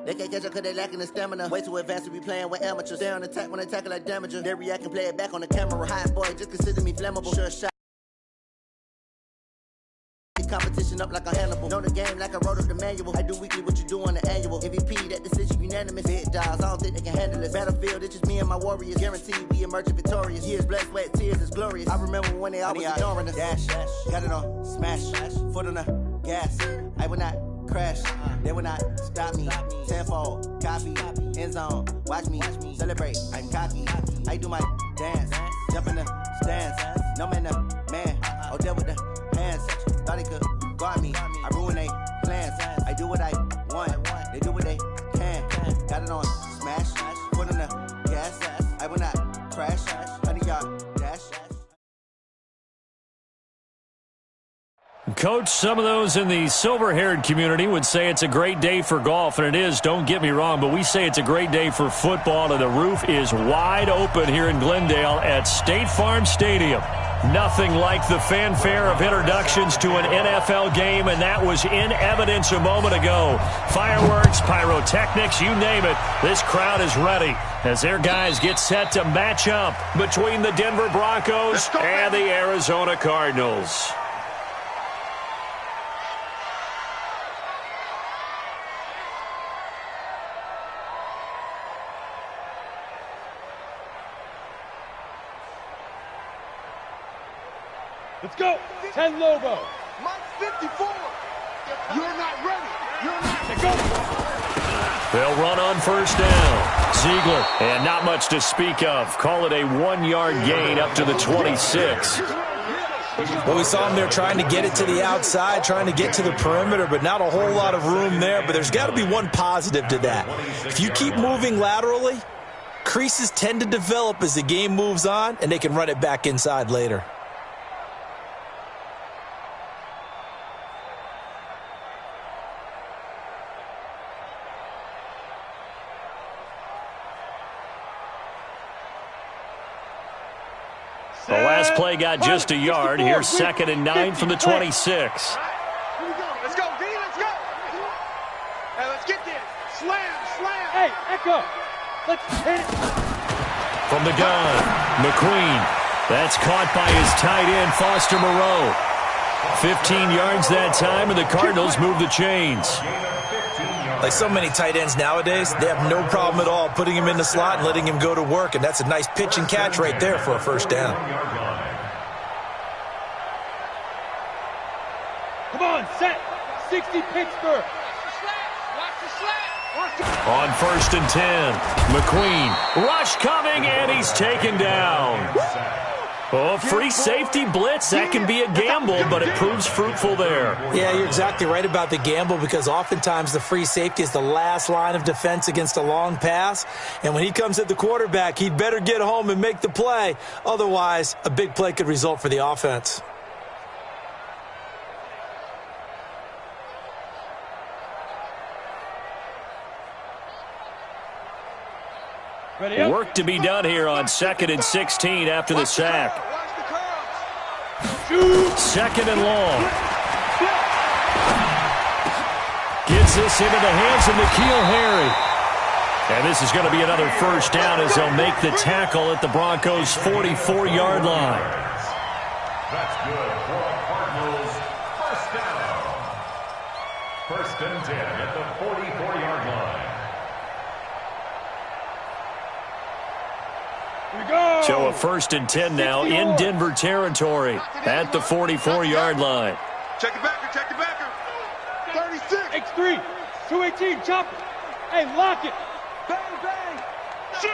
They can't catch up cause they lacking the stamina. Way too advanced to be playing with amateurs. Stay on attack when they tackle like damager. They react and play it back on the camera. Hot boy, just consider me flammable. Sure shot. Competition up like a Hannibal. Know the game like I wrote up the manual. I do weekly what you do on the annual. MVP, that decision unanimous. Big dogs, I don't think they can handle this. Battlefield, it's just me and my warriors. Guaranteed we emerging victorious. Years, blood, sweat, tears, it's glorious. I remember when they always ignoring us. Dash, got it on, smash, foot on the gas. I will not crash, they will not stop me. Tenfold, copy, end zone, watch me celebrate. I'm cocky, I do my dance, jump in the stands. No man, the man, oh, deal with the hands. Thought he could guard me. I ruin they plans. I do what I want. They do what they can. Got it on smash. Put on the gas. I will not crash. 100-yard dash. Coach, some of those in the silver-haired community would say it's a great day for golf, and it is, don't get me wrong, but we say it's a great day for football, and the roof is wide open here in Glendale at State Farm Stadium. Nothing like the fanfare of introductions to an NFL game, and that was in evidence a moment ago. Fireworks, pyrotechnics, you name it. This crowd is ready as their guys get set to match up between the Denver Broncos and the Arizona Cardinals. Let's go. 10 logo. Mike 54. You're not ready. You're not. Go. They'll run on first down. Ziegler, and not much to speak of. Call it a 1-yard gain up to the 26. Well, we saw him there trying to get it to the outside, trying to get to the perimeter, but not a whole lot of room there. But there's got to be one positive to that. If you keep moving laterally, creases tend to develop as the game moves on, and they can run it back inside later. The last play got just a yard. Here's 2nd and 9 from the 26. Here we go. Let's go, D. Let's go. Hey, let's get there. Slam. Hey, Echo. Let's hit it. From the gun, McQueen. That's caught by his tight end, Foster Moreau. 15 yards that time, and the Cardinals move the chains. Like so many tight ends nowadays, they have no problem at all putting him in the slot and letting him go to work, and that's a nice pitch and catch right there for a first down. Come on, set. 60 Pittsburgh. Watch the slant. On 1st and 10, McQueen. Rush coming, and he's taken down. Oh, free safety blitz, that can be a gamble, but it proves fruitful there. Yeah, you're exactly right about the gamble, because oftentimes the free safety is the last line of defense against a long pass. And when he comes at the quarterback, he'd better get home and make the play. Otherwise, a big play could result for the offense. Work to be done here on 2nd and 16 after the sack. 2nd and long. Gets this into the hands of N'Keal Harry. And this is going to be another first down as they'll make the tackle at the Broncos' 44-yard line. That's good for the Cardinals. First down. 1st and 10 at the 44-yard line. So a 1st and 10 now in Denver territory at the 44-yard line. Check it backer. 36. X3. 218. Chop it. Hey, lock it. Bang. Shoot.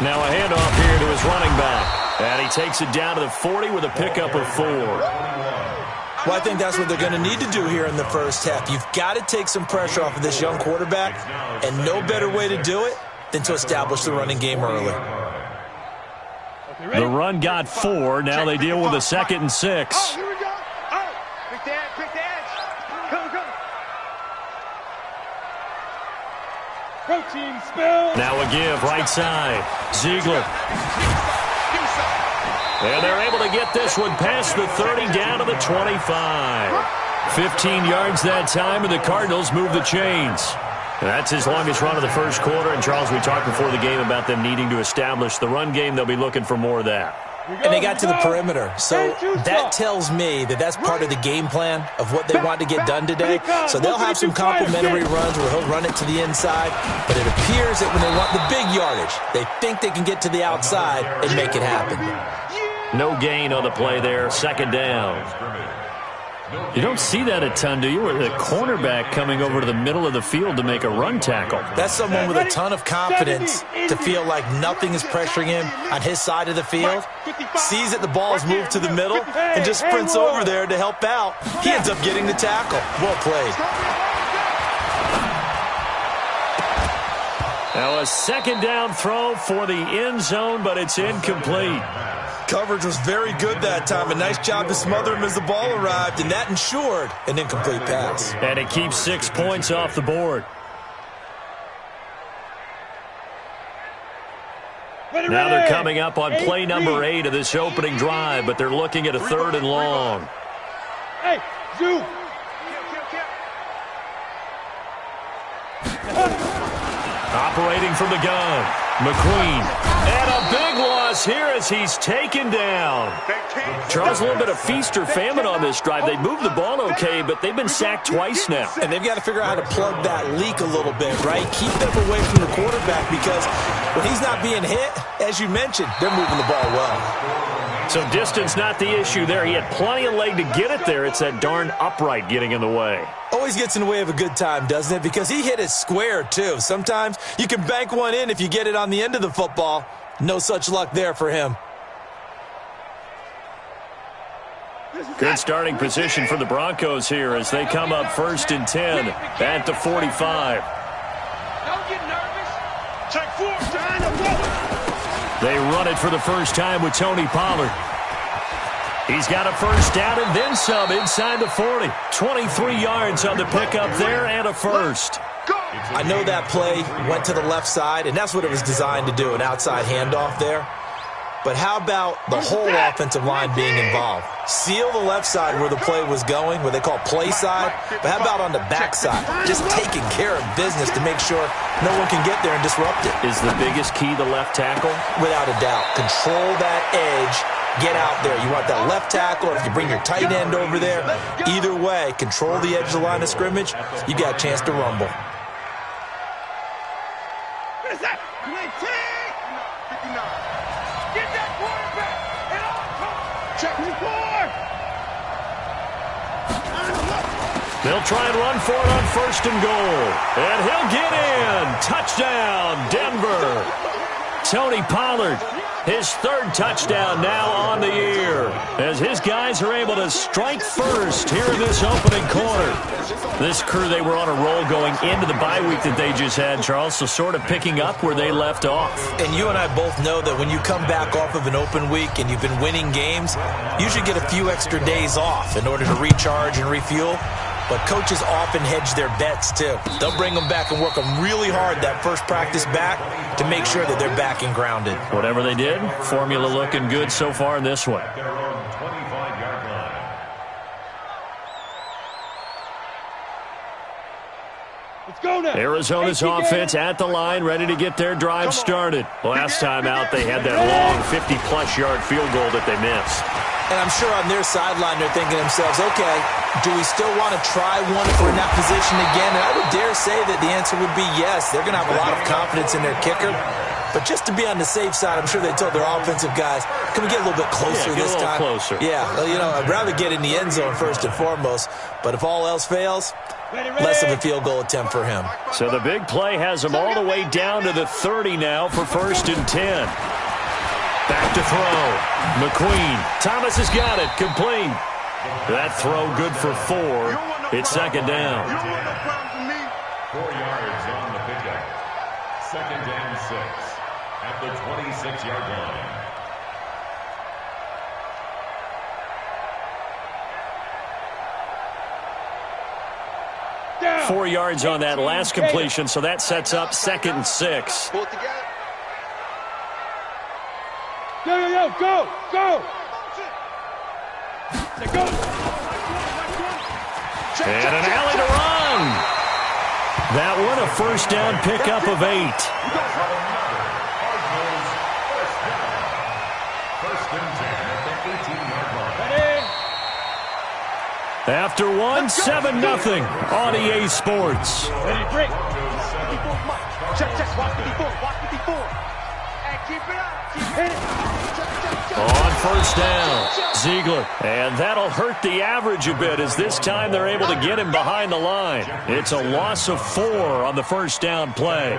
Now a handoff here to his running back. And he takes it down to the 40 with a pickup of 4. Well, I think that's what they're going to need to do here in the first half. You've got to take some pressure off of this young quarterback, and no better way to do it than to establish the running game early. The run got 4. Now they deal with a 2nd and 6. Oh, here we go. Oh, pick the edge. Come. Protein spill. Now a give, right side. Ziegler. And they're able to get this one past the 30 down to the 25. 15 yards that time, and the Cardinals move the chains. That's his longest run of the first quarter. And, Charles, we talked before the game about them needing to establish the run game. They'll be looking for more of that. And they got to the perimeter. So that tells me that that's part of the game plan of what they want to get done today. So they'll have some complimentary runs where he'll run it to the inside. But it appears that when they want the big yardage, they think they can get to the outside and make it happen. No gain on the play there. Second down. You don't see that a ton, do you? Where the cornerback coming over to the middle of the field to make a run tackle. That's someone with a ton of confidence to feel like nothing is pressuring him on his side of the field. Sees that the ball is moved to the middle and just sprints over there to help out. He ends up getting the tackle. Well played. Now a second down throw for the end zone, but it's incomplete. Coverage was very good that time. A nice job to smother him as the ball arrived, and that ensured an incomplete pass. And it keeps 6 points off the board. Now they're coming up on play number 8 of this opening drive, but they're looking at a 3rd and long. Hey, Zoo. Operating from the gun, McQueen. And a big loss here as he's taken down. Charles, a little bit of feast or famine on this drive. They moved the ball okay, but they've been sacked twice now. And they've got to figure out how to plug that leak a little bit, right? Keep them away from the quarterback because when he's not being hit, as you mentioned, they're moving the ball well. So distance not the issue there. He had plenty of leg to get it there. It's that darn upright getting in the way. Always gets in the way of a good time, doesn't it? Because he hit it square, too. Sometimes you can bank one in if you get it on the end of the football. No such luck there for him. Good starting position for the Broncos here as they come up 1st and 10 at the 45. Don't get nervous. Check 4. They run it for the first time with Tony Pollard. He's got a first down and then some inside the 40. 23 yards on the pickup there and a first. I know that play went to the left side, and that's what it was designed to do, an outside handoff there. But how about the whole offensive line being involved? Seal the left side where the play was going, where they call play side. But how about on the back side? Just taking care of business to make sure no one can get there and disrupt it. Is the biggest key the left tackle? Without a doubt. Control that edge. Get out there. You want that left tackle, or if you bring your tight end over there. Either way, control the edge of the line of scrimmage. You got a chance to rumble. What is that? Get that quarterback and on. Check 4. They'll try and run for it on 1st and goal. And he'll get in. Touchdown, Denver. Tony Pollard, his 3rd touchdown now on the year, as his guys are able to strike first here in this opening quarter. This crew, they were on a roll going into the bye week that they just had, Charles, so sort of picking up where they left off. And you and I both know that when you come back off of an open week and you've been winning games, you should get a few extra days off in order to recharge and refuel. But coaches often hedge their bets, too. They'll bring them back and work them really hard that first practice back to make sure that they're back and grounded. Whatever they did, formula looking good so far in this one. Their own 25-yard line. Let's go now. Arizona's offense at the line, ready to get their drive started. Last time out, they had that long 50-plus yard field goal that they missed. And I'm sure on their sideline they're thinking to themselves, okay, do we still want to try one if we're in that position again? And I would dare say that the answer would be yes. They're going to have a lot of confidence in their kicker. But just to be on the safe side, I'm sure they told their offensive guys, can we get a little bit closer this time? Closer. Yeah, well, you know, I'd rather get in the end zone first and foremost. But if all else fails, less of a field goal attempt for him. So the big play has them all the way down to the 30 now for 1st and 10. Back to throw. McQueen. Thomas has got it. Complete. That throw good for 4. It's 2nd down. 4 yards on the pickup. 2nd and 6 at the 26-yard line. 4 yards on that last completion, so that sets up 2nd and 6. Pull it together. Go. Go. And an alley to run. That one a first down pickup of 8. After one, 7-0 on EA Sports. Ready, break. Check, watch 54, watch 54. Hey, keep it up, keep hitting. On first down, Ziegler. And that'll hurt the average a bit as this time they're able to get him behind the line. It's a loss of 4 on the first down play.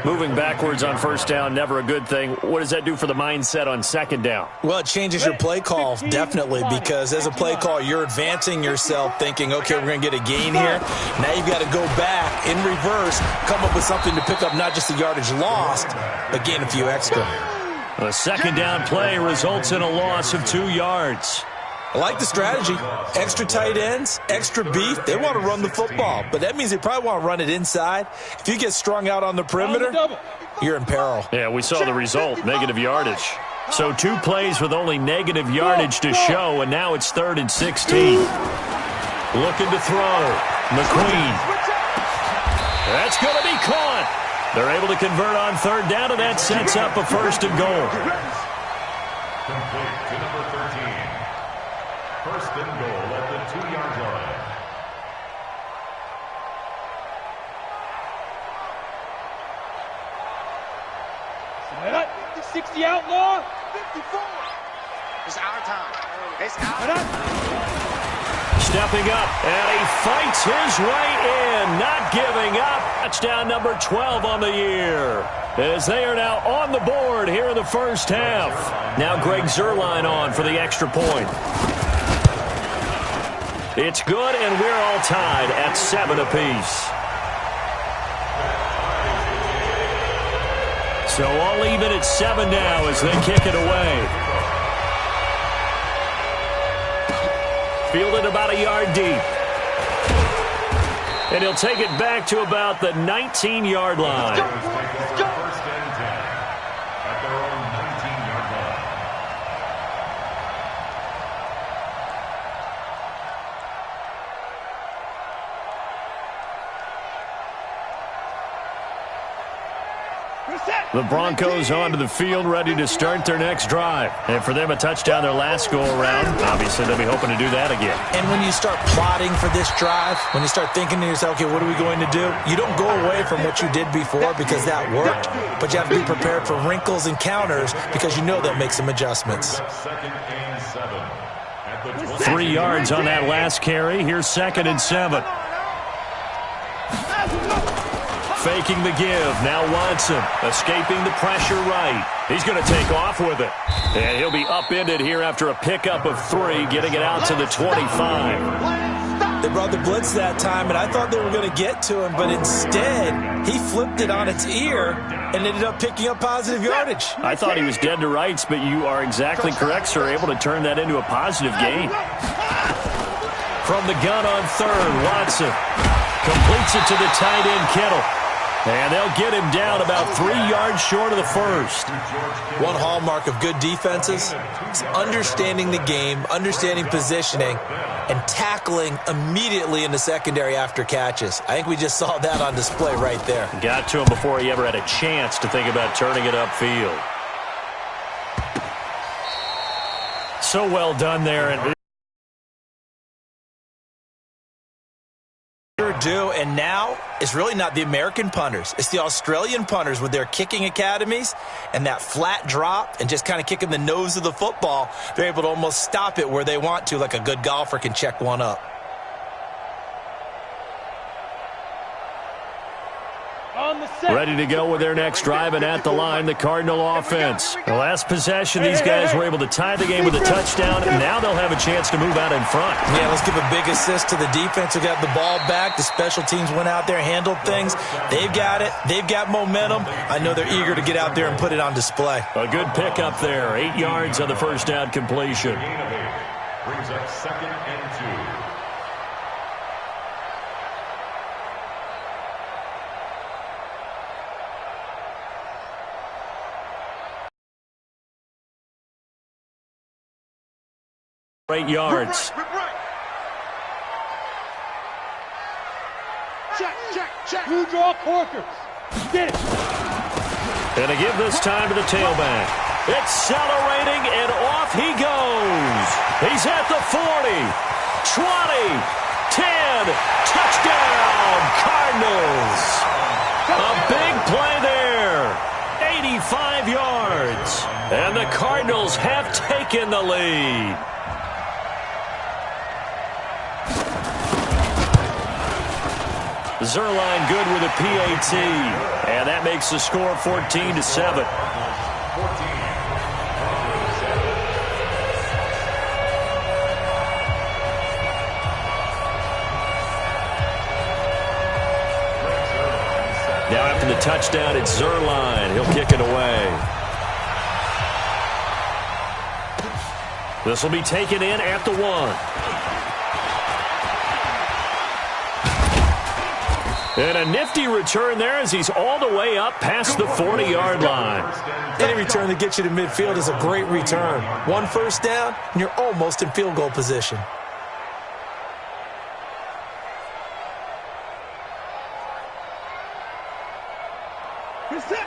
Moving backwards on first down, never a good thing. What does that do for the mindset on second down? Well, it changes your play call, definitely, because as a play call, you're advancing yourself thinking, okay, we're going to get a gain here. Now you've got to go back in reverse, come up with something to pick up not just the yardage lost, but gain a few extra. The second down play results in a loss of 2 yards. I like the strategy. Extra tight ends, extra beef. They want to run the football, but that means they probably want to run it inside. If you get strung out on the perimeter, you're in peril. Yeah, we saw the result, negative yardage. So 2 plays with only negative yardage to show, and now it's 3rd and 16. Looking to throw. McQueen. That's going to be caught. They're able to convert on 3rd down, and that sets up a 1st and goal. Complete to number 13. 1st and goal at the 2-yard line. Set up, 60 outlaw. 54. It's our time. It's our time. Stepping up, and he fights his way in, not giving up. Touchdown number 12 on the year, as they are now on the board here in the first half. Now Greg Zuerlein on for the extra point. It's good, and we're all tied at 7 apiece. So all even at 7 now as they kick it away. Fielded about a yard deep. And he'll take it back to about the 19-yard line. First and 10 at their own 19-yard line. The Broncos onto the field, ready to start their next drive. And for them, a touchdown their last go-around. Obviously, they'll be hoping to do that again. And when you start plotting for this drive, when you start thinking to yourself, okay, what are we going to do? You don't go away from what you did before because that worked, but you have to be prepared for wrinkles and counters because you know they'll make some adjustments. 2nd and 7 at the 3 yards on that last carry. Here's 2nd and 7. Faking the give. Now Watson escaping the pressure right. He's going to take off with it. And he'll be upended here after a pickup of 3, getting it out to the 25. They brought the blitz that time, and I thought they were going to get to him, but instead, he flipped it on its ear and ended up picking up positive yardage. I thought he was dead to rights, but you are exactly correct, sir. Able to turn that into a positive gain. From the gun on 3rd, Watson completes it to the tight end, Kittle. And they'll get him down about 3 yards short of the first. One hallmark of good defenses is understanding the game, understanding positioning, and tackling immediately in the secondary after catches. I think we just saw that on display right there. Got to him before he ever had a chance to think about turning it upfield. So well done there. And and now it's really not the American punters. It's the Australian punters with their kicking academies and that flat drop and just kind of kicking the nose of the football. They're able to almost stop it where they want to, like a good golfer can check one up. Ready to go with their next drive, and at the line, the Cardinal offense. The last possession, these guys were able to tie the game with a touchdown, and now they'll have a chance to move out in front. Yeah, let's give a big assist to the defense who got the ball back. The special teams went out there, handled things. They've got it. They've got momentum. I know they're eager to get out there and put it on display. A good pickup there. 8 yards on the first down completion. Brings up 2nd and 2. Eight yards. Check. Blue draw corkers. Get it. And to give this time to the tailback. Accelerating, and off he goes. He's at the 40, 20, 10, touchdown, Cardinals. A big play there, 85 yards. And the Cardinals have taken the lead. Zerline good with a PAT, and that makes the score 14-7. Now after the touchdown, it's Zerline. He'll kick it away. This will be taken in at the 1. And a nifty return there as he's all the way up past the 40-yard line. Any return that gets you to midfield is a great return. 1 first down, and you're almost in field goal position.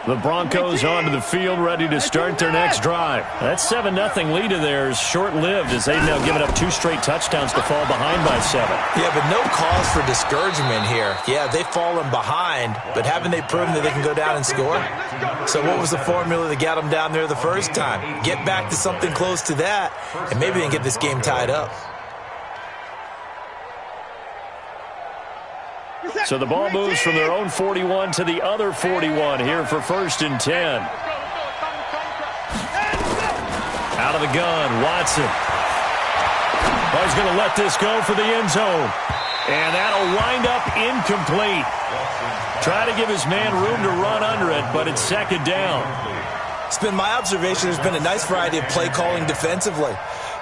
The Broncos onto the field, ready to start their next drive. That 7-0 lead of theirs short-lived as they've now given up 2 straight touchdowns to fall behind by 7. Yeah, but no cause for discouragement here. Yeah, they've fallen behind, but haven't they proven that they can go down and score? So what was the formula that got them down there the first time? Get back to something close to that, and maybe they can get this game tied up. So the ball moves from their own 41 to the other 41 here for 1st and 10. Out of the gun, Watson. Oh, he's going to let this go for the end zone. And that'll wind up incomplete. Try to give his man room to run under it, but it's 2nd down. It's been my observation there's been a nice variety of play calling defensively.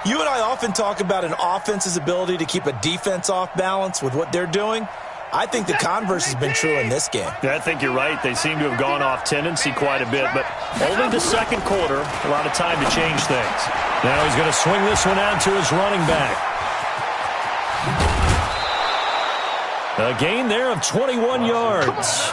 You and I often talk about an offense's ability to keep a defense off balance with what they're doing. I think the converse has been true in this game. Yeah, I think you're right. They seem to have gone off tendency quite a bit, but only the 2nd quarter, a lot of time to change things. Now he's going to swing this one out to his running back. A gain there of 21 yards.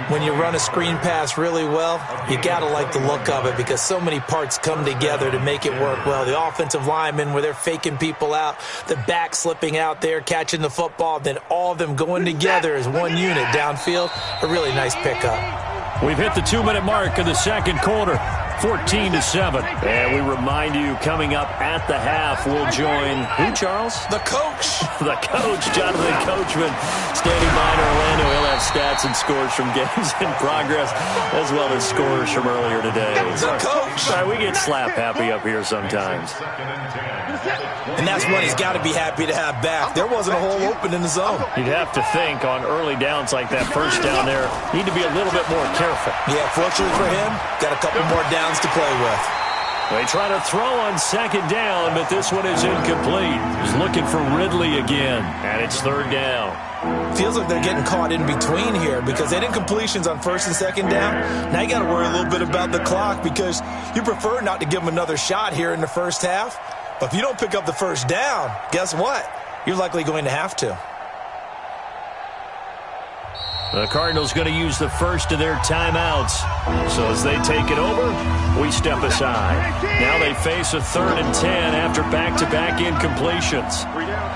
When you run a screen pass really well, you got to like the look of it because so many parts come together to make it work well. The offensive linemen where they're faking people out, the back slipping out there, catching the football, then all of them going together as one unit downfield. A really nice pickup. We've hit the 2-minute mark of the 2nd quarter. 14-7. And we remind you, coming up at the half, we'll join who, Charles? The coach. The coach, Jonathan Coachman, standing by in Orlando. He'll have stats and scores from games in progress, as well as scores from earlier today. The coach. Sorry, we get slap happy up here sometimes. And that's one he's got to be happy to have back. There wasn't a hole open in the zone. You'd have to think on early downs like that, first down there, need to be a little bit more careful. Yeah, fortunately for him, got a couple more downs to play with. They try to throw on 2nd down, but this one is incomplete. He's looking for Ridley again, and it's 3rd down. Feels like they're getting caught in between here because they did incompletions on 1st and 2nd down. Now you got to worry a little bit about the clock because you prefer not to give them another shot here in the first half. But if you don't pick up the 1st down, guess what? You're likely going to have to. The Cardinals going to use the first of their timeouts. So as they take it over, we step aside. Now they face a 3rd and 10 after back-to-back incompletions. 3 down.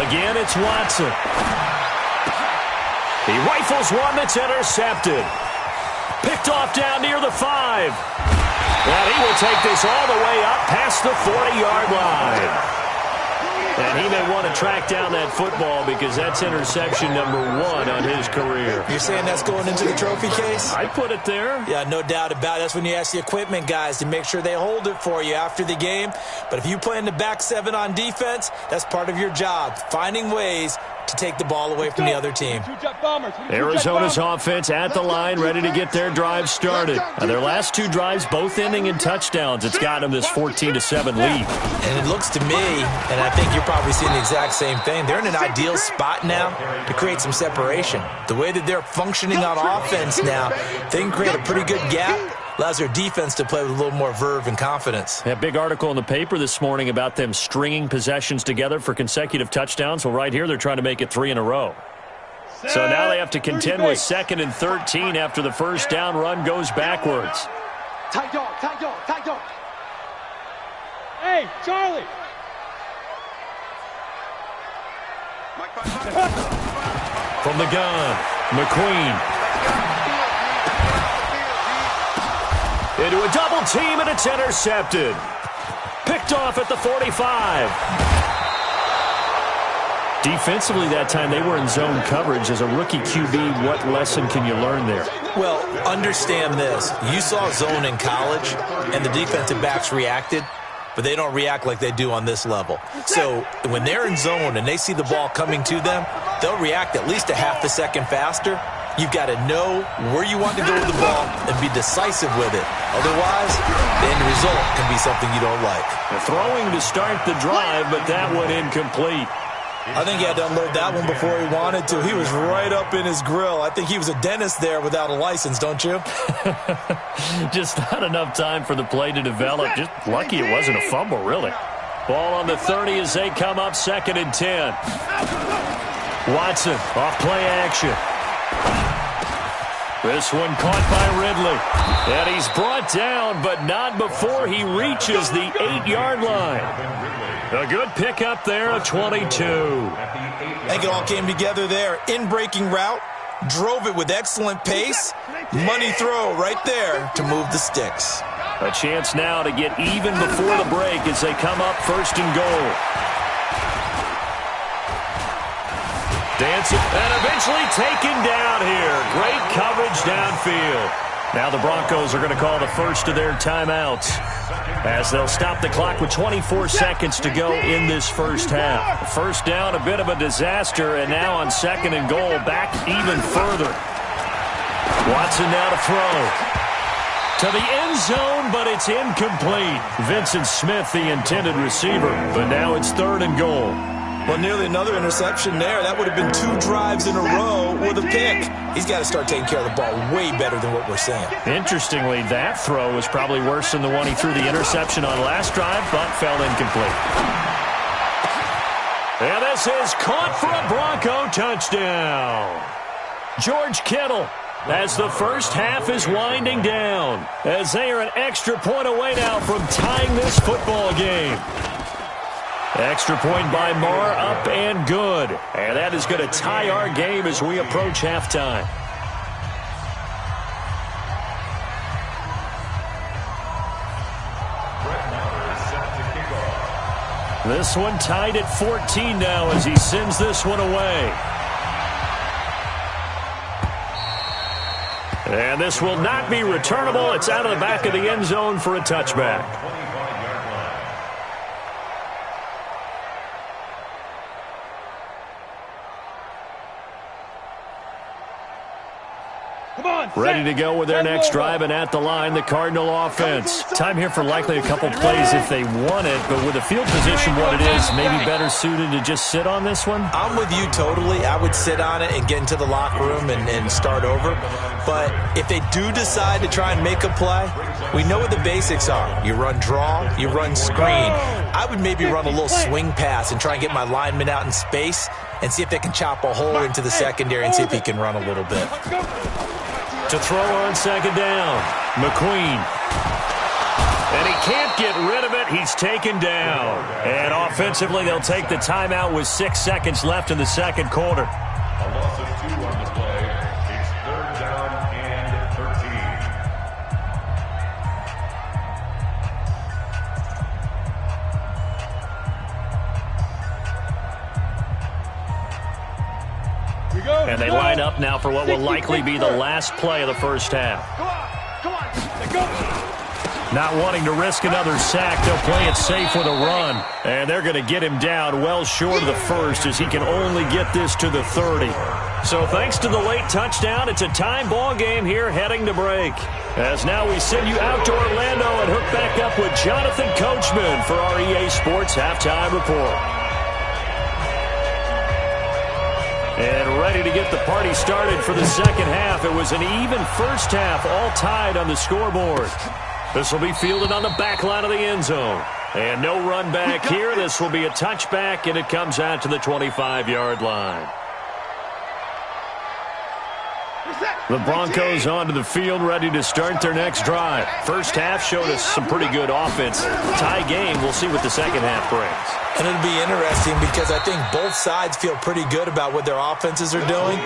Again, it's Watson. He rifles one that's intercepted. Picked off down near the 5. And he will take this all the way up past the 40-yard line. And he may want to track down that football because that's interception number 1 on his career. You're saying that's going into the trophy case? I'd put it there. Yeah, no doubt about it. That's when you ask the equipment guys to make sure they hold it for you after the game. But if you play in the back 7 on defense, that's part of your job, finding ways to take the ball away from the other team. Arizona's offense at the line, ready to get their drive started. Their last 2 drives, both ending in touchdowns. It's got them this 14-7 lead. And it looks to me, and I think you're probably seeing the exact same thing, they're in an ideal spot now to create some separation. The way that they're functioning on offense now, they can create a pretty good gap allows their defense to play with a little more verve and confidence. A big article in the paper this morning about them stringing possessions together for consecutive touchdowns. Well, right here they're trying to make it 3 in a row. So now they have to contend with 2nd and 13 after the first down run goes backwards. Tight dog, tight dog, tight dog. Hey, Charlie. From the gun, McQueen. Into a double team, and it's intercepted. Picked off at the 45. Defensively that time, they were in zone coverage. As a rookie QB, what lesson can you learn there? Well, understand this. You saw zone in college, and the defensive backs reacted, but they don't react like they do on this level. So when they're in zone and they see the ball coming to them, they'll react at least a half a second faster. You've got to know where you want to go with the ball and be decisive with it. Otherwise, the end result can be something you don't like. They're throwing to start the drive, but that one incomplete. I think he had to unload that one before he wanted to. He was right up in his grill. I think he was a dentist there without a license, don't you? Just not enough time for the play to develop. Just lucky it wasn't a fumble, really. Ball on the 30 as they come up 2nd and 10. Watson off play action. This one caught by Ridley. And he's brought down, but not before he reaches the 8-yard line. A good pickup there of 22. I think it all came together there. In-breaking route, drove it with excellent pace. Money throw right there to move the sticks. A chance now to get even before the break as they come up 1st and goal. Dancing and eventually taken down here. Great coverage downfield. Now the Broncos are going to call the first of their timeouts as they'll stop the clock with 24 seconds to go in this first half. First down, a bit of a disaster, and now on 2nd and goal, back even further. Watson now to throw. To the end zone, but it's incomplete. Vincent Smith, the intended receiver, but now it's 3rd and goal. Well, nearly another interception there. That would have been 2 drives in a row with a pick. He's got to start taking care of the ball way better than what we're seeing. Interestingly, that throw was probably worse than the one he threw the interception on last drive, but fell incomplete. And this is caught for a Bronco touchdown. George Kittle, as the first half is winding down, as they are an extra point away now from tying this football game. Extra point by Marr, up and good. And that is going to tie our game as we approach halftime. This one tied at 14 now as he sends this one away. And this will not be returnable. It's out of the back of the end zone for a touchback. Ready to go with their next drive, and at the line, the Cardinal offense. Time here for likely a couple plays if they want it, but with the field position what it is, maybe better suited to just sit on this one? I'm with you totally. I would sit on it and get into the locker room and start over. But if they do decide to try and make a play, we know what the basics are. You run draw, you run screen. I would maybe run a little swing pass and try and get my lineman out in space and see if they can chop a hole into the secondary and see if he can run a little bit. To throw on 2nd down, McQueen. And he can't get rid of it. He's taken down. And offensively, they'll take the timeout with 6 seconds left in the 2nd quarter. A loss of 2 on the play. It's 3rd down and 13. And they line up now for what will likely be the last play of the first half. Come on, let's go. Not wanting to risk another sack, they'll play it safe with a run. And they're going to get him down well short of the first as he can only get this to the 30. So thanks to the late touchdown, it's a time ball game here heading to break. As now we send you out to Orlando and hook back up with Jonathan Coachman for our EA Sports Halftime Report. And ready to get the party started for the second half. It was an even first half, all tied on the scoreboard. This will be fielded on the back line of the end zone. And no run back here. This will be a touchback, and it comes out to the 25-yard line. The Broncos onto the field, ready to start their next drive. First half showed us some pretty good offense. Tie game. We'll see what the second half brings. And it'll be interesting because I think both sides feel pretty good about what their offenses are doing.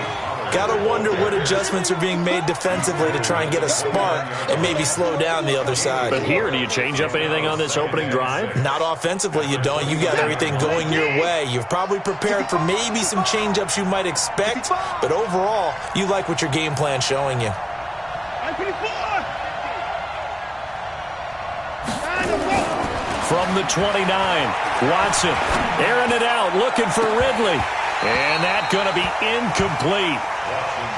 Got to wonder what adjustments are being made defensively to try and get a spark and maybe slow down the other side. But here, do you change up anything on this opening drive? Not offensively, you don't. You got everything going your way. You've probably prepared for maybe some change-ups you might expect, but overall, you like what your game plan's showing you. From the 29, Watson airing it out, looking for Ridley. And that's going to be incomplete.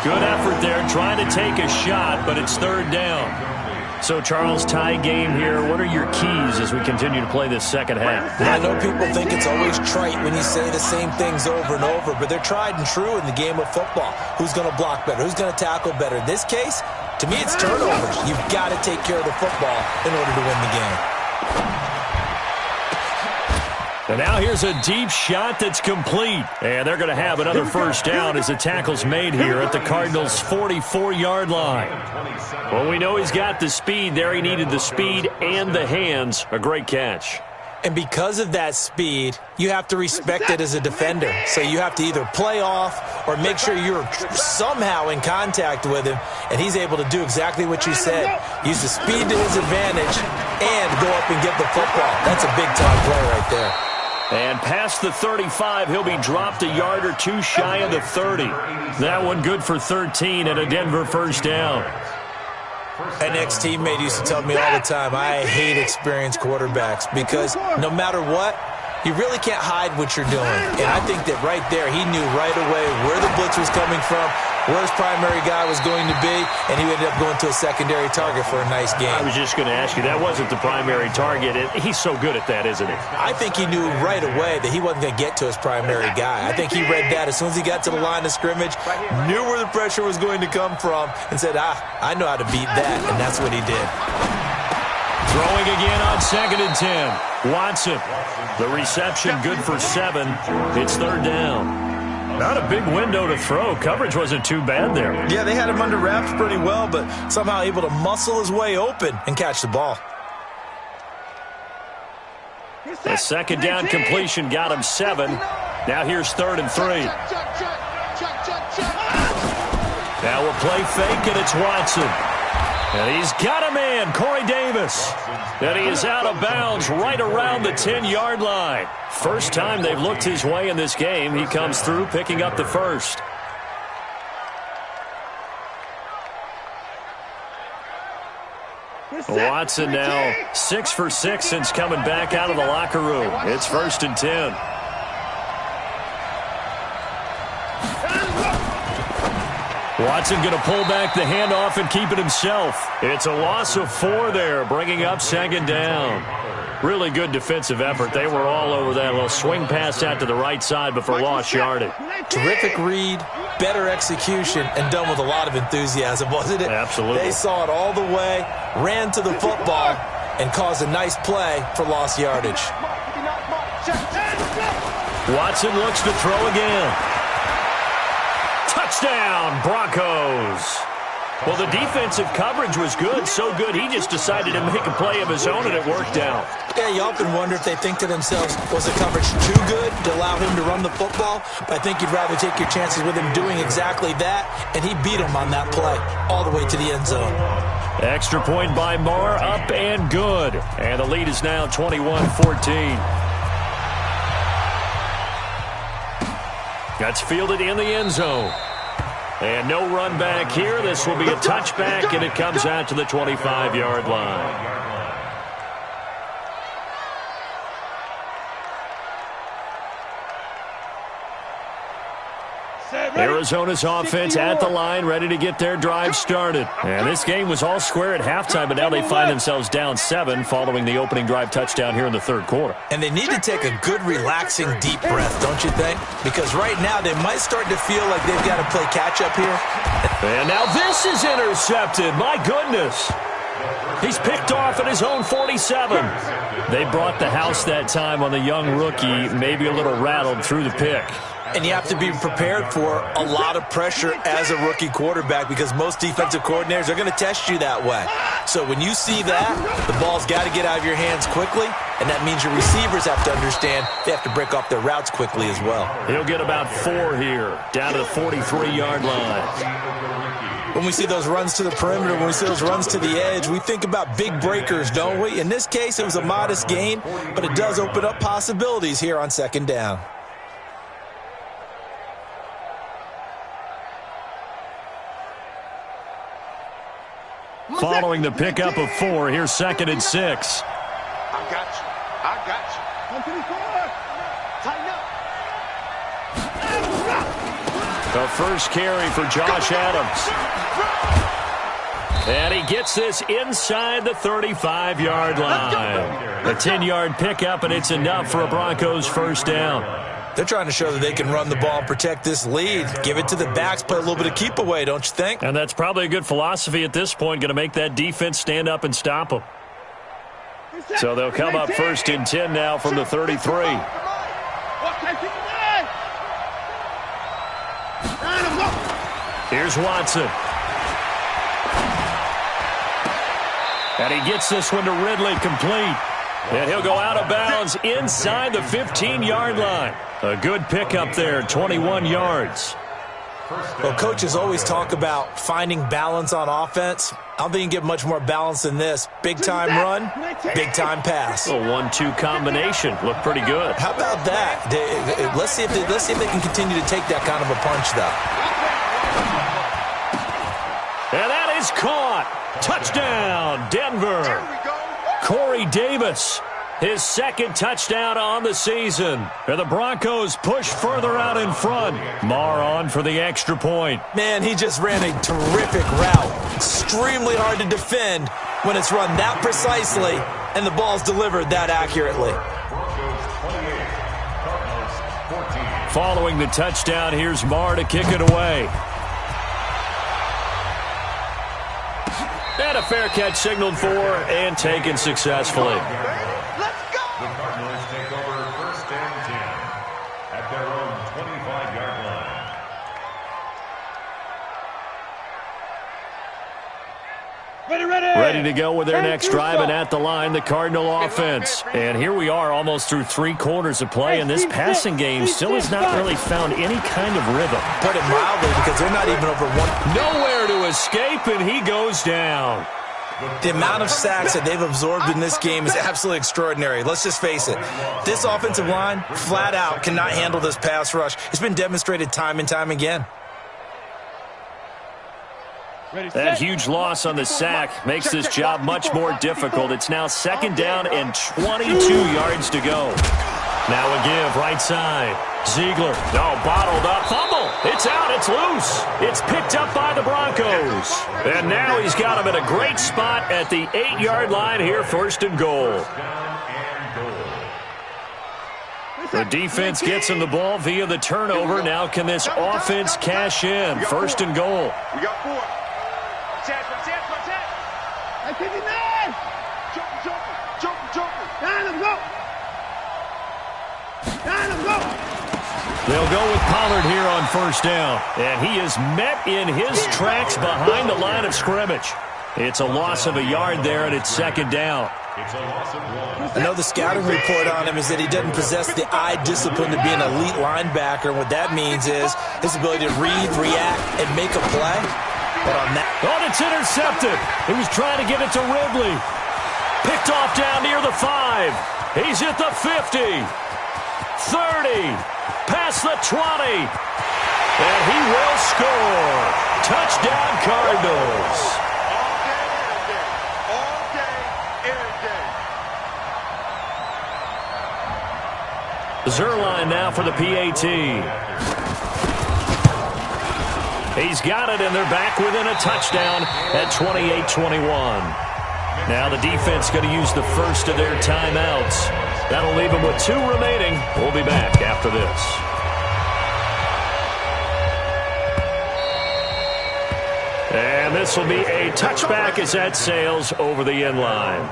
Good effort there, trying to take a shot, but it's third down. So, Charles, tie game here. What are your keys as we continue to play this second half? I know people think it's always trite when you say the same things over and over, but they're tried and true in the game of football. Who's going to block better? Who's going to tackle better? In this case, to me, it's turnovers. You've got to take care of the football in order to win the game. And now here's a deep shot that's complete. And they're going to have another first down as the tackle's made here at the Cardinals' 44-yard line. Well, we know he's got the speed there. He needed the speed and the hands. A great catch. And because of that speed, you have to respect it as a defender. So you have to either play off or make sure you're somehow in contact with him, and he's able to do exactly what you said. Use the speed to his advantage and go up and get the football. That's a big-time play right there. And past the 35, he'll be dropped a yard or two shy of the 30. That one good for 13 and a Denver first down. An ex-teammate used to tell me all the time, I hate experienced quarterbacks because no matter what, you really can't hide what you're doing. And I think that right there, he knew right away where the blitz was coming from, where his primary guy was going to be, and he ended up going to a secondary target for a nice game. I was just going to ask you, that wasn't the primary target. He's so good at that, isn't he? I think he knew right away that he wasn't going to get to his primary guy. I think he read that as soon as he got to the line of scrimmage, knew where the pressure was going to come from, and said, I know how to beat that, and that's what he did. Throwing again on 2nd and 10. Watson. The reception good for 7. It's third down. Not a big window to throw. Coverage wasn't too bad there. Yeah, they had him under wraps pretty well, but somehow able to muscle his way open and catch the ball. A second down completion got him 7. Now here's 3rd and 3. Now we'll play fake, and it's Watson. And he's got a man, Corey Davis. And he is out of bounds right around the 10-yard line. First time they've looked his way in this game. He comes through, picking up the first. Watson now 6 for 6 since coming back out of the locker room. It's 1st and 10. Watson going to pull back the handoff and keep it himself. It's a loss of 4 there, bringing up 2nd down. Really good defensive effort. They were all over that little swing pass out to the right side before lost yardage. Terrific read, better execution, and done with a lot of enthusiasm, wasn't it? Absolutely. They saw it all the way, ran to the football, and caused a nice play for lost yardage. Watson looks to throw again. Touchdown, Broncos. Well, the defensive coverage was good, so good he just decided to make a play of his own, and it worked out. Yeah, you often wonder if they think to themselves, was the coverage too good to allow him to run the football? But I think you'd rather take your chances with him doing exactly that, and he beat him on that play all the way to the end zone. Extra point by Marr, up and good. And the lead is now 21-14. That's fielded in the end zone. And no run back here. This will be a touchback, and it comes out to the 25-yard line. Arizona's offense at the line, ready to get their drive started. And this game was all square at halftime, but now they find themselves down 7 following the opening drive touchdown here in the third quarter. And they need to take a good, relaxing, deep breath, don't you think? Because right now they might start to feel like they've got to play catch-up here. And now this is intercepted. My goodness. He's picked off at his own 47. They brought the house that time on the young rookie, maybe a little rattled through the pick. And you have to be prepared for a lot of pressure as a rookie quarterback because most defensive coordinators are going to test you that way. So when you see that, the ball's got to get out of your hands quickly, and that means your receivers have to understand they have to break off their routes quickly as well. He'll get about 4 here, down to the 43-yard line. When we see those runs to the perimeter, when we see those runs to the edge, we think about big breakers, don't we? In this case, it was a modest gain, but it does open up possibilities here on second down. Following the pickup of 4, here's 2nd and 6. I got you. I got you. Tighten up. The first carry for Josh Adams. And he gets this inside the 35-yard line. A 10-yard pickup, and it's enough for a Broncos first down. They're trying to show that they can run the ball and protect this lead. Give it to the backs, play a little bit of keep away, don't you think? And that's probably a good philosophy at this point, going to make that defense stand up and stop them. So they'll come up 1st and 10 now from the 33. Here's Watson. And he gets this one to Ridley complete. And he'll go out of bounds inside the 15-yard line. A good pickup there, 21 yards. Well, coaches always talk about finding balance on offense. I don't think you can get much more balance than this. Big-time run, big-time pass. A 1-2 combination. Looked pretty good. How about that? Let's see if they can continue to take that kind of a punch, though. And that is caught. Touchdown, Denver. Corey Davis, his 2nd touchdown on the season. And the Broncos push further out in front. Marr on for the extra point. Man, he just ran a terrific route. Extremely hard to defend when it's run that precisely and the ball's delivered that accurately. Following the touchdown, here's Marr to kick it away. And a fair catch signaled for and taken successfully. Let's go! The Cardinals take over 1st and 10 at their own 25-yard line. Ready to go with their next drive, and at the line, the Cardinal offense. And here we are almost through 3 quarters of play, and this passing game still has not really found any kind of rhythm. Put it mildly, because they're not even over 1. Nowhere to escape, and he goes down. The amount of sacks that they've absorbed in this game is absolutely extraordinary. Let's just face it. This offensive line, flat out, cannot handle this pass rush. It's been demonstrated time and time again. That huge loss on the sack makes this job much more difficult. It's now 2nd down and 22 yards to go. Now a give, right side. Ziegler, bottled up, fumble. It's out, it's loose. It's picked up by the Broncos. And now he's got him at a great spot at the 8-yard line here, 1st and goal. The defense gets him the ball via the turnover. Now can this offense cash in? 1st and goal. We got 4. Chance. They'll go with Pollard here on 1st down. And he is met in his tracks behind the line of scrimmage. It's a loss of a yard there, and it's 2nd down. I know the scouting report on him is that he doesn't possess the eye discipline to be an elite linebacker. And what that means is his ability to read, react, and make a play. But on that... Oh, it's intercepted. He was trying to get it to Ridley. Picked off down near the 5. He's at the 50. 30. Past the 20. And he will score. Touchdown, Cardinals. All day, every day. Zerline now for the PAT. He's got it, and they're back within a touchdown at 28-21. Now the defense going to use the first of their timeouts. That'll leave them with 2 remaining. We'll be back after this. And this will be a touchback as that sails over the end line.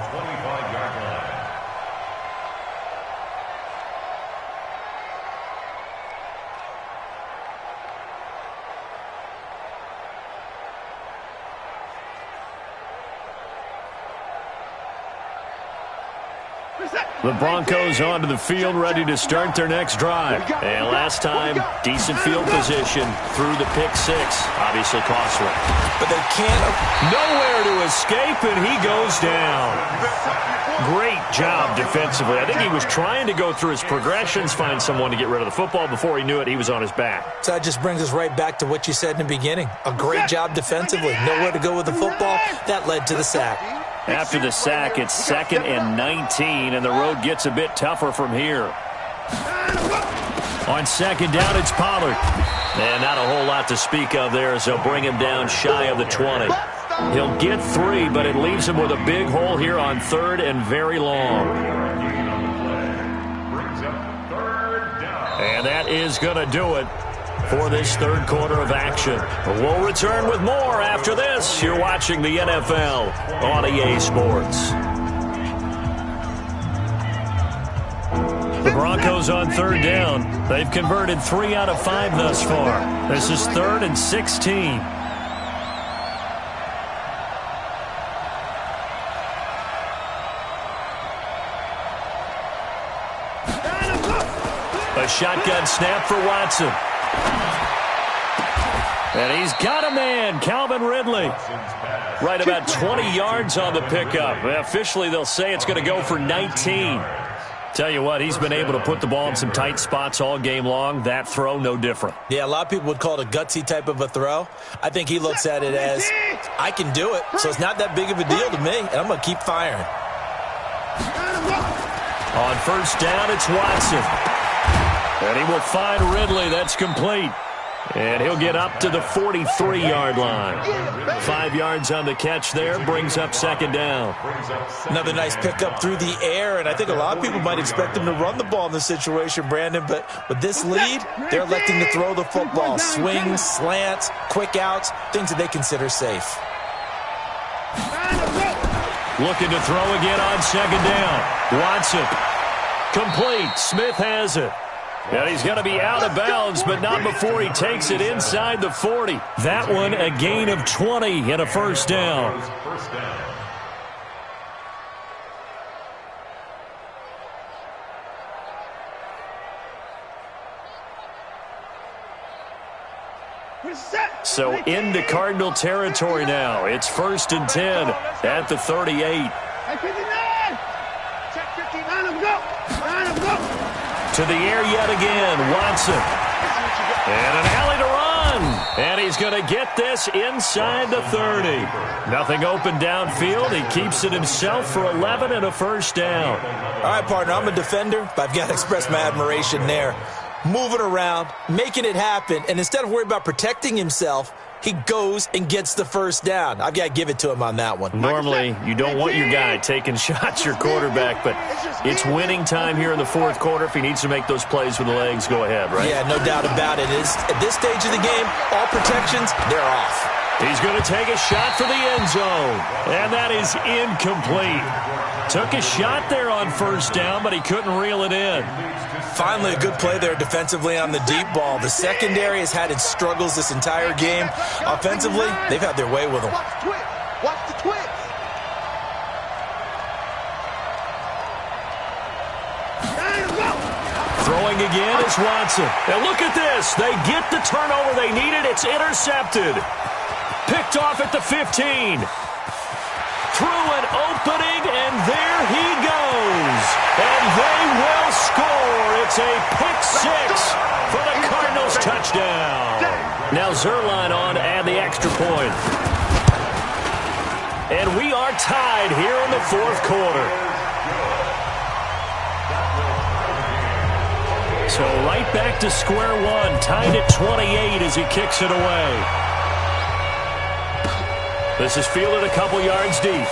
The Broncos onto the field, ready to start their next drive. And last time, decent field position through the pick 6. Obviously costly. But they can't. Nowhere to escape, and he goes down. Great job defensively. I think he was trying to go through his progressions, find someone to get rid of the football. Before he knew it, he was on his back. So that just brings us right back to what you said in the beginning. A great job defensively. Nowhere to go with the football. That led to the sack. After the sack, it's 2nd and 19, and the road gets a bit tougher from here. On 2nd down, it's Pollard. And not a whole lot to speak of there as they'll bring him down shy of the 20. He'll get 3, but it leaves him with a big hole here on 3rd and very long. And that is going to do it for this 3rd quarter of action. We'll return with more after this. You're watching the NFL on EA Sports. The Broncos on 3rd down. They've converted 3 out of 5 thus far. This is 3rd and 16. A shotgun snap for Watson. And he's got a man, Calvin Ridley. Right about 20 yards on the pickup. Officially, they'll say it's going to go for 19. Tell you what, he's been able to put the ball in some tight spots all game long. That throw, no different. Yeah, a lot of people would call it a gutsy type of a throw. I think he looks at it as, I can do it, so it's not that big of a deal to me, and I'm going to keep firing. On 1st down, it's Watson. And he will find Ridley. That's complete. And he'll get up to the 43-yard line. 5 yards on the catch there, brings up 2nd down. Another nice pickup through the air, and I think a lot of people might expect him to run the ball in this situation, Brandon, but with this lead, they're electing to throw the football. Swings, slants, quick outs, things that they consider safe. Looking to throw again on 2nd down. Watson. Complete. Smith has it. And he's going to be out of bounds, but not before he takes it inside the 40. That one a gain of 20 and a 1st down. So into Cardinal territory now. It's 1st and 10 at the 38. To the air yet again, Watson. And an alley to run. And he's going to get this inside the 30. Nothing open downfield. He keeps it himself for 11 and a 1st down. All right, partner, I'm a defender, but I've got to express my admiration there. Moving around, making it happen, and instead of worrying about protecting himself, he goes and gets the 1st down. I've got to give it to him on that one. Normally, you don't want your guy taking shots, your quarterback, but it's winning time here in the 4th quarter. If he needs to make those plays with the legs, go ahead, right? Yeah, no doubt about it. At this stage of the game, all protections, they're off. He's going to take a shot for the end zone, and that is incomplete. Took a shot there on 1st down, but he couldn't reel it in. Finally, a good play there defensively on the deep ball. The secondary has had its struggles this entire game. Offensively, they've had their way with them. Watch the twitch. Throwing again is Watson. And look at this. They get the turnover they needed. It's intercepted. Picked off at the 15. Through an opening, and there he goes. And they will score. It's a pick 6 for the Cardinals touchdown. Now Zerline on to add the extra point. And we are tied here in the 4th quarter. So right back to square one, tied at 28 as he kicks it away. This is fielded a couple yards deep.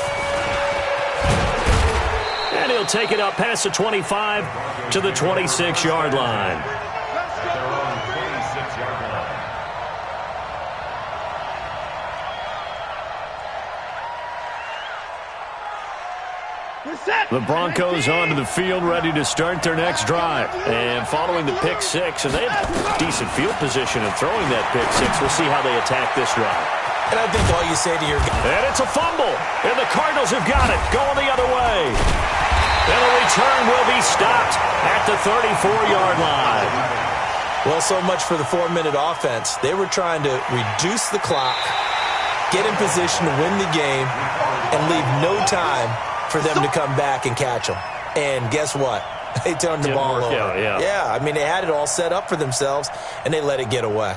And he'll take it up past the 25 to the 26-yard line. Their own 26-yard line. The Broncos onto the field, ready to start their next drive. And following the pick six, and they have decent field position in throwing that pick six. We'll see how they attack this drive. And I think all you say to your guy. And it's a fumble. And the Cardinals have got it, going the other way. And the return will be stopped at the 34-yard line. Well, so much for the 4-minute offense. They were trying to reduce the clock, get in position to win the game, and leave no time for them to come back and catch them. And guess what? They turned the ball over. Yeah, I mean, they had it all set up for themselves, and they let it get away.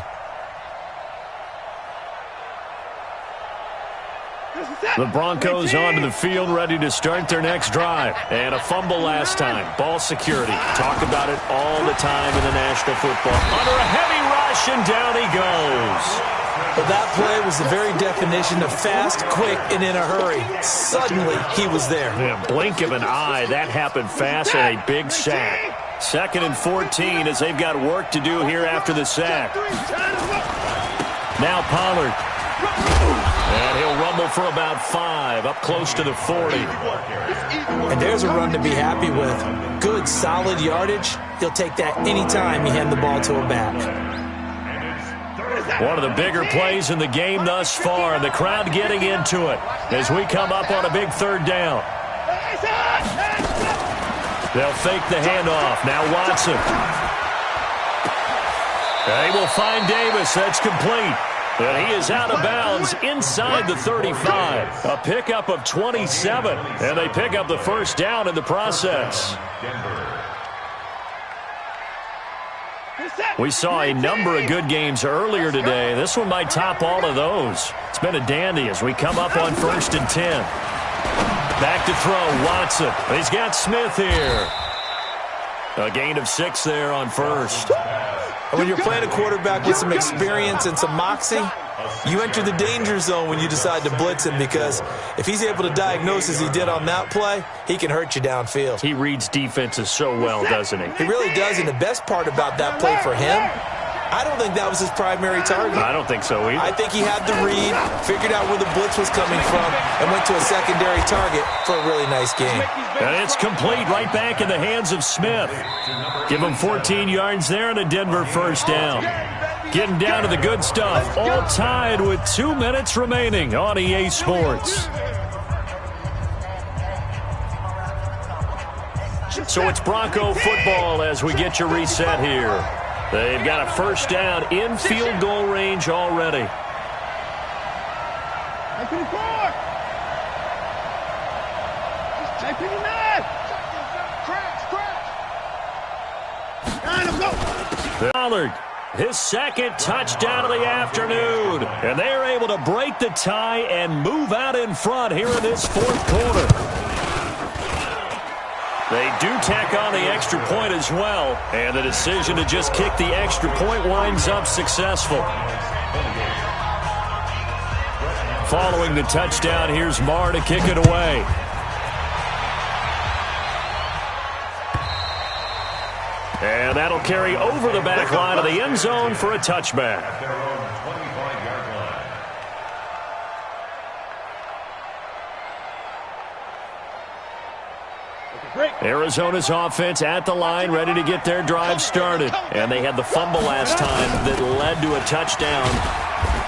The Broncos onto the field, ready to start their next drive. And a fumble last time. Ball security. Talk about it all the time in the National Football. Under a heavy rush, and down he goes. But that play was the very definition of fast, quick, and in a hurry. Suddenly, he was there. Yeah, blink of an eye. That happened fast, and a big sack. 2nd and 14 as they've got work to do here after the sack. Now Pollard. And he'll rumble for about 5, up close to the 40. And there's a run to be happy with. Good, solid yardage. He'll take that anytime you hand the ball to a back. One of the bigger plays in the game thus far, and the crowd getting into it as we come up on a big 3rd down. They'll fake the handoff. Now Watson. They will find Davis. That's complete. And he is out of bounds inside the 35. A pickup of 27. And they pick up the 1st down in the process. We saw a number of good games earlier today. This one might top all of those. It's been a dandy as we come up on 1st and 10. Back to throw, Watson. He's got Smith here. A gain of 6 there on 1st. And when you're playing a quarterback with some experience and some moxie, you enter the danger zone when you decide to blitz him, because if he's able to diagnose as he did on that play, he can hurt you downfield. He reads defenses so well, doesn't he? He really does, and the best part about that play for him, I don't think that was his primary target. I don't think so either. I think he had the read, figured out where the blitz was coming from, and went to a secondary target for a really nice game. And it's complete right back in the hands of Smith. Give him 14 yards there and a Denver 1st down. Getting down to the good stuff. All tied with 2 minutes remaining on EA Sports. So it's Bronco football as we get you reset here. They've got a 1st down in field goal range already. Pollard, his 2nd touchdown of the afternoon. And they're able to break the tie and move out in front here in this 4th quarter. They do tack on the extra point as well. And the decision to just kick the extra point winds up successful. Following the touchdown, here's Marr to kick it away. And that'll carry over the back line of the end zone for a touchback. Arizona's offense at the line, ready to get their drive started. And they had the fumble last time that led to a touchdown.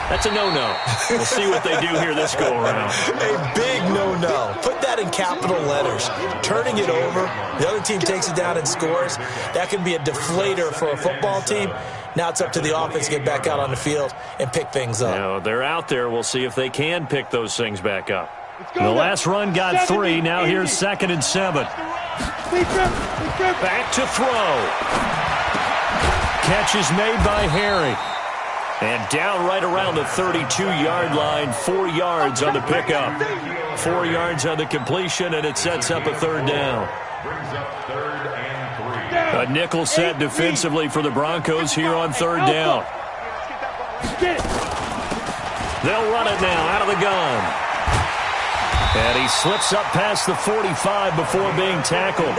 That's a no-no. We'll see what they do here this go-around. A big no-no. Put that in capital letters. Turning it over, the other team takes it down and scores. That can be a deflator for a football team. Now it's up to the offense to get back out on the field and pick things up. Now, they're out there. We'll see if they can pick those things back up. The last run got 3. Now here's 2nd and 7. Back to throw. Catch is made by Harry. And down right around the 32-yard line, 4 yards on the pickup. 4 yards on the completion, and it sets up a 3rd down. Brings up 3rd and 3. A nickel set defensively for the Broncos here on 3rd down. They'll run it now out of the gun. And he slips up past the 45 before being tackled.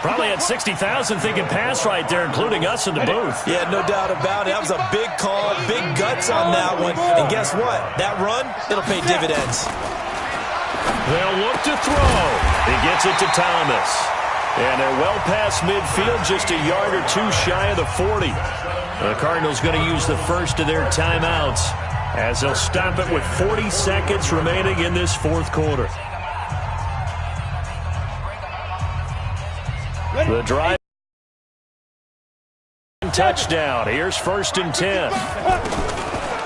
Probably had 60,000 thinking pass right there, including us in the booth. Yeah, no doubt about it. That was a big call, big guts on that one. And guess what? That run, it'll pay dividends. They'll look to throw. He gets it to Thomas. And they're well past midfield, just a yard or two shy of the 40. The Cardinals going to use the first of their timeouts as they'll stop it with 40 seconds remaining in this fourth quarter. The drive. Touchdown. Here's 1st and 10.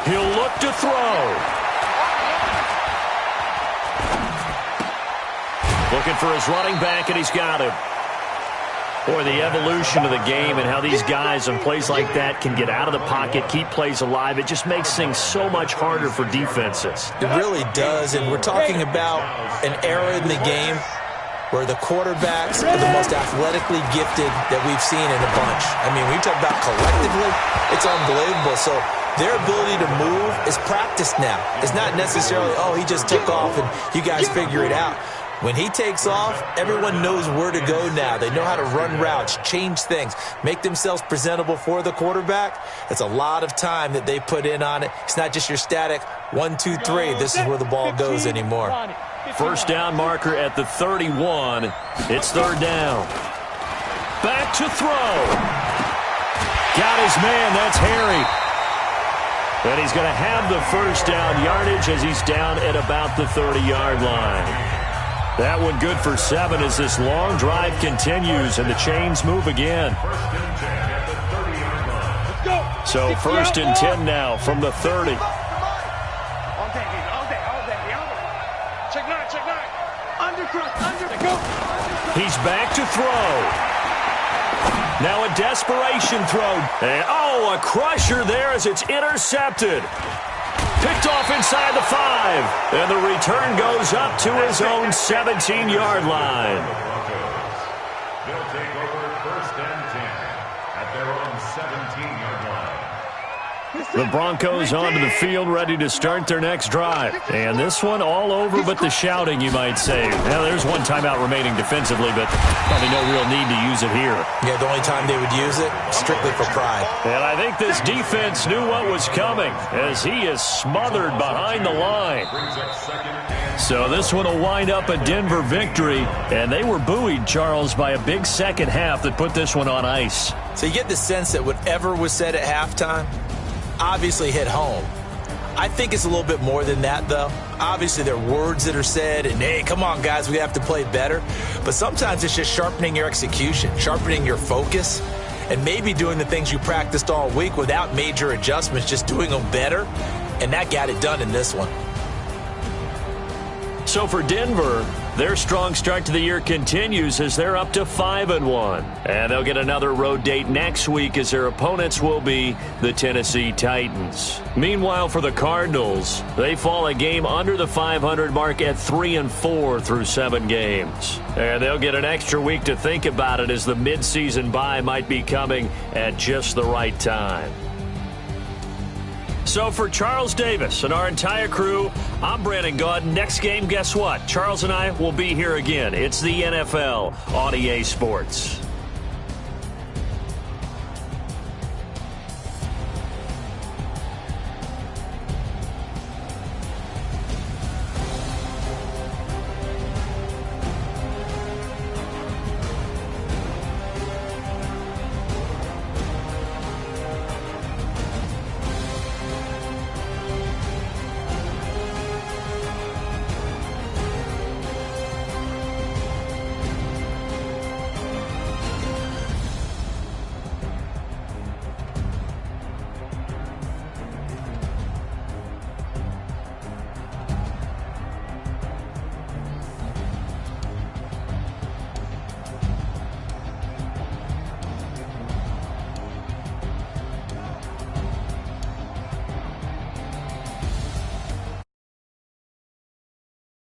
He'll look to throw. Looking for his running back, and he's got him. Boy, the evolution of the game and how these guys in plays like that can get out of the pocket, keep plays alive, it just makes things so much harder for defenses. It really does, and we're talking about an era in the game where the quarterbacks are the most athletically gifted that we've seen in a bunch. I mean, when you talk about collectively, it's unbelievable. So their ability to move is practiced now. It's not necessarily, oh, he just took off and you guys figure it out. When he takes off, everyone knows where to go now. They know how to run routes, change things, make themselves presentable for the quarterback. It's a lot of time that they put in on it. It's not just your static 1, 2, 3. This is where the ball goes anymore. First down marker at the 31. It's 3rd down. Back to throw. Got his man. That's Harry. And he's going to have the first down yardage as he's down at about the 30-yard line. That one good for 7 as this long drive continues and the chains move again. So 1st and 10 now from the 30. He's back to throw. Now a desperation throw. And, a crusher there as it's intercepted. Picked off inside the 5. And the return goes up to his own 17-yard line. They'll take over 1st and 10 at their own 17-yard line. The Broncos onto the field ready to start their next drive. And this one all over but the shouting, you might say. Now, there's one timeout remaining defensively, but probably no real need to use it here. Yeah, the only time they would use it, strictly for pride. And I think this defense knew what was coming as he is smothered behind the line. So this one will wind up a Denver victory, and they were buoyed, Charles, by a big second half that put this one on ice. So you get the sense that whatever was said at halftime obviously hit home. I think it's a little bit more than that, though. Obviously, there are words that are said, and, hey, come on, guys, we have to play better. But sometimes it's just sharpening your execution, sharpening your focus, and maybe doing the things you practiced all week without major adjustments, just doing them better. And that got it done in this one. So for Denver, their strong start to the year continues as they're up to 5-1. And they'll get another road date next week as their opponents will be the Tennessee Titans. Meanwhile, for the Cardinals, they fall a game under the 500 mark at 3-4 through 7 games. And they'll get an extra week to think about it as the midseason bye might be coming at just the right time. So for Charles Davis and our entire crew, I'm Brandon Gaudin. Next game, guess what? Charles and I will be here again. It's the NFL on EA Sports.